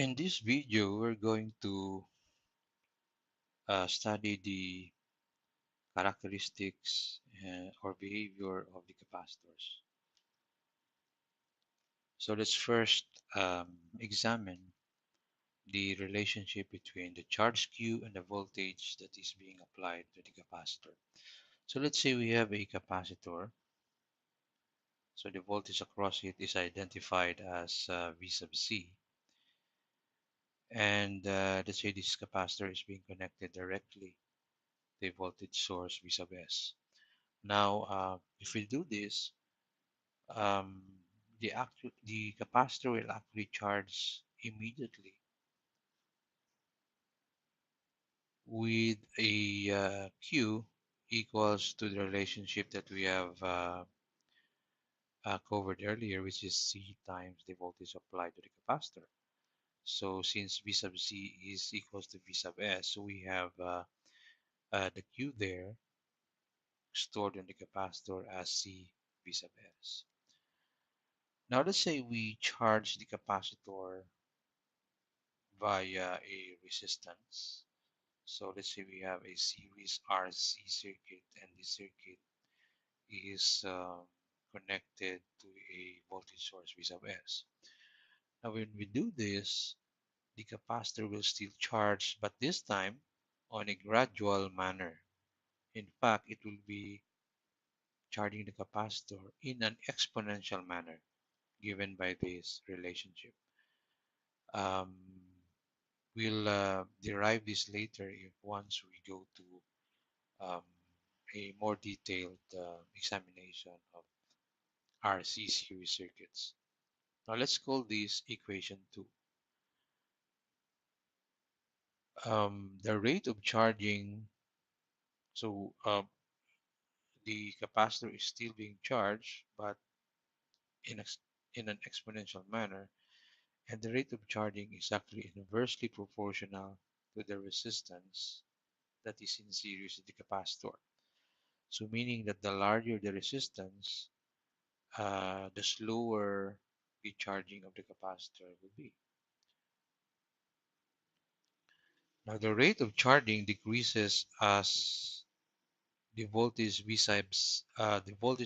In this video, we're going to study the characteristics or behavior of the capacitors. So let's first examine the relationship between the charge Q and the voltage that is being applied to the capacitor. So let's say we have a capacitor. So the voltage across it is identified as V sub C. And let's say this capacitor is being connected directly to the voltage source V sub S. Now, if we do this, um, the capacitor will actually charge immediately with a Q equals to the relationship that we have covered earlier, which is C times the voltage applied to the capacitor. So since V sub C is equals to V sub S, so we have the Q there stored in the capacitor as C V sub S. Now let's say we charge the capacitor via a resistance. So let's say we have a series RC circuit, and this circuit is connected to a voltage source V sub S. Now when we do this, the capacitor will still charge, but this time on a gradual manner. In fact, it will be charging the capacitor in an exponential manner given by this relationship. Um, we'll derive this later if once we go to um, a more detailed examination of RC series circuits. Now let's call this equation 2. The rate of charging, so the capacitor is still being charged, but in, in an exponential manner, and the rate of charging is actually inversely proportional to the resistance that is in series with the capacitor. So meaning that the larger the resistance, the slower the charging of the capacitor will be. Now the rate of charging decreases as the voltage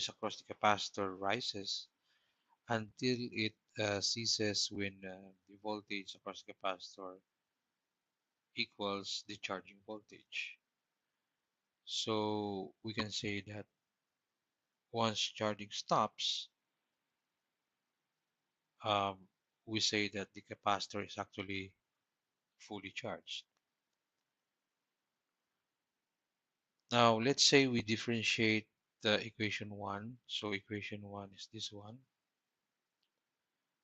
across the capacitor rises until it ceases when the voltage across the capacitor equals the charging voltage. So we can say that once charging stops, um, we say that the capacitor is actually fully charged. Now let's say we differentiate the equation 1. So equation 1 is this one.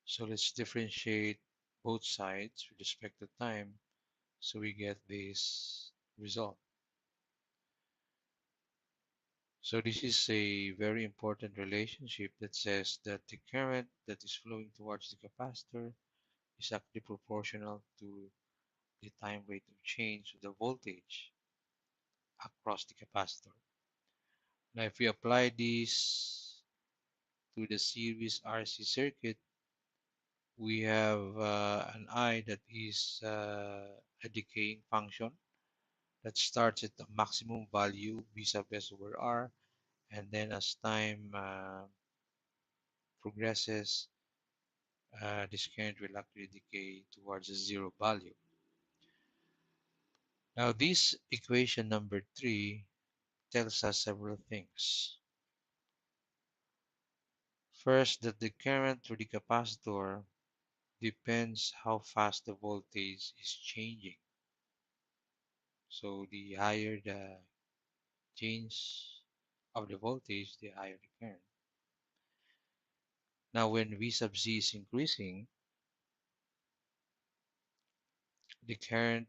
So let's differentiate both sides with respect to time. So we get this result. So this is a very important relationship that says that the current that is flowing towards the capacitor is actually proportional to the time rate of change of the voltage across the capacitor. Now if we apply this to the series RC circuit, we have an I that is a decaying function that starts at the maximum value V sub S over R, and then as time progresses, this current will actually decay towards a zero value. Now this equation number 3 tells us several things. First, that the current through the capacitor depends how fast the voltage is changing. So the higher the change of the voltage, the higher the current. Now when V sub Z is increasing, the current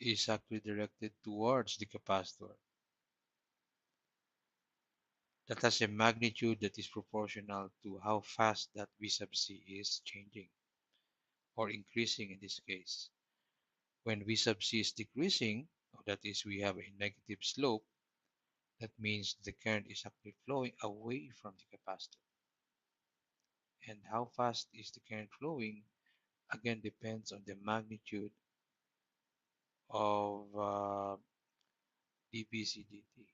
is actually directed towards the capacitor. That has a magnitude that is proportional to how fast that V sub C is changing or increasing in this case. When V sub C is decreasing, that is, we have a negative slope, that means the current is actually flowing away from the capacitor. And how fast is the current flowing? again depends on the magnitude of dBc/dt.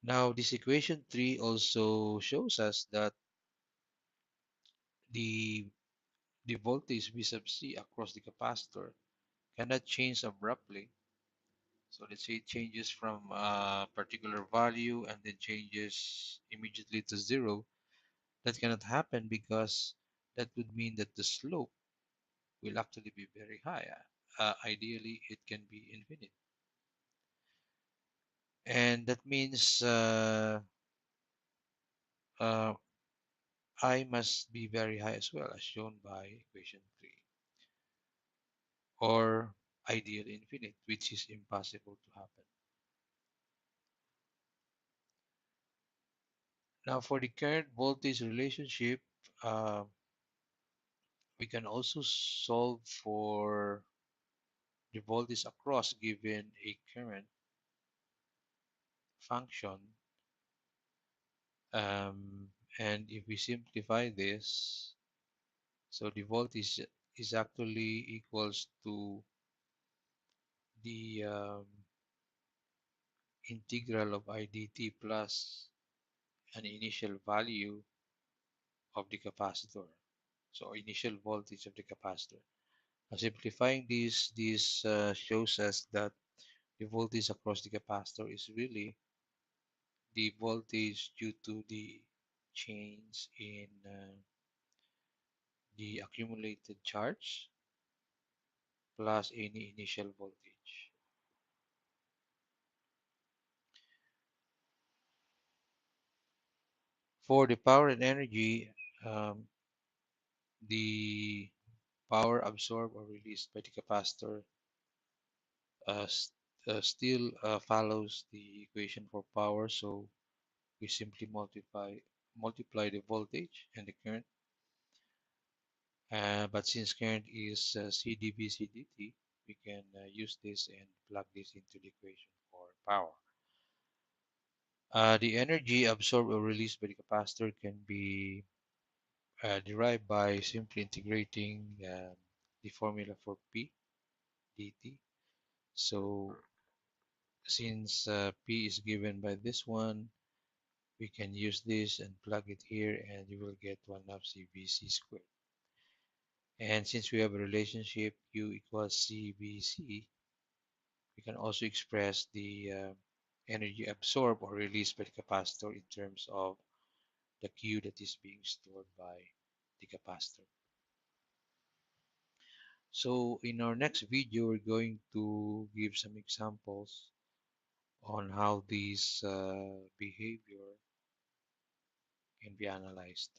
Now, this equation 3 also shows us that the the voltage V sub C across the capacitor cannot change abruptly. So let's say it changes from a particular value and then changes immediately to zero. That cannot happen because that would mean that the slope will actually be very high. Ideally, it can be infinite. And that means uh, I must be very high as well, as shown by equation 3, or ideally infinite, which is impossible to happen. Now, for the current voltage relationship, uh, we can also solve for the voltage across given a current function. Um, and if we simplify this, so the voltage is actually equals to the integral of I dt plus an initial value of the capacitor. So initial voltage of the capacitor. Simplifying this shows us that the voltage across the capacitor is really the voltage due to the change in the accumulated charge plus any initial voltage. For the power and energy, um, the power absorbed or released by the capacitor uh, st still follows the equation for power. So we simply multiply the voltage and the current. But since current is C dB C dt, we can use this and plug this into the equation for power. The energy absorbed or released by the capacitor can be derived by simply integrating the formula for P dt. So since P is given by this one, we can use this and plug it here, and you will get 1 half CVC squared. And since we have a relationship Q equals CVC, we can also express the energy absorbed or released by the capacitor in terms of the Q that is being stored by the capacitor. So in our next video, we're going to give some examples on how this behavior can be analyzed.